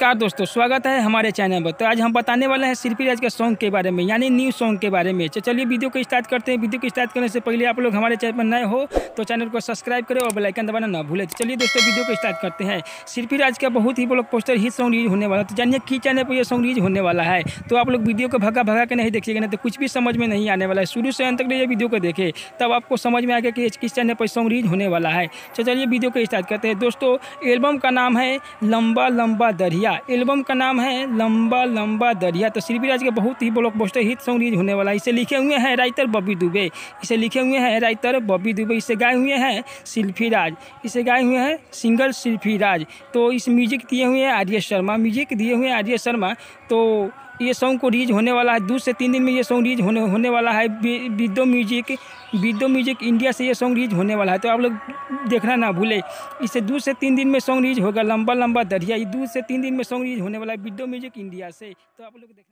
नमस्कार दोस्तों, स्वागत है हमारे चैनल पर। तो आज हम बताने वाले हैं सिरफिराज के सॉन्ग के बारे में, यानी न्यू सॉन्ग के बारे में। तो चलिए वीडियो को स्टार्ट करते हैं। वीडियो को स्टार्ट करने से पहले आप लोग हमारे चैनल पर नए हो तो चैनल को सब्सक्राइब करें और बेल आइकन दबाना ना भूलें। तो चलिए दोस्तों वीडियो को स्टार्ट करते हैं। सिरफिराज का बहुत ही blockbuster hit song release होने वाला है। तो जानिए किस चैनल पर यह सॉन्ग रिलीज होने वाला है। तो आप लोग वीडियो को भगा के नहीं देखिएगा, नहीं तो कुछ भी समझ में नहीं आने वाला है। शुरू से अंत तक ये वीडियो को देखें, तब आपको समझ में आएगा कि किस चैनल पर सॉन्ग रिलीज होने वाला है। तो चलिए वीडियो को स्टार्ट करते हैं। दोस्तों एल्बम का नाम है लंबा लंबा दरिया। एल्बम का नाम है लंबा लंबा दरिया। तो सिरफिराज के बहुत ही ब्लॉकबस्टर हिट सॉन्ग रिलीज होने वाला है। इसे लिखे हुए हैं राइटर बॉबी दुबे। इसे गाए हुए हैं सिरफिराज। इसे गाए हुए हैं सिंगर सिरफिराज। तो इस म्यूजिक दिए हुए हैं आर्य शर्मा। तो ये सॉन्ग को रिलीज होने वाला है 2 से 3 दिन में। ये सॉन्ग रिलीज होने वाला है विदो म्यूजिक इंडिया से ये सॉन्ग रिलीज होने वाला है। तो आप लोग देखना ना भूले। इसे 2 से 3 दिन में सॉन्ग रिलीज होगा लंबा लंबा दरिया। ये 2 से 3 दिन में सॉन्ग रिलीज होने वाला है विदो म्यूजिक इंडिया से। तो आप लोग देखना।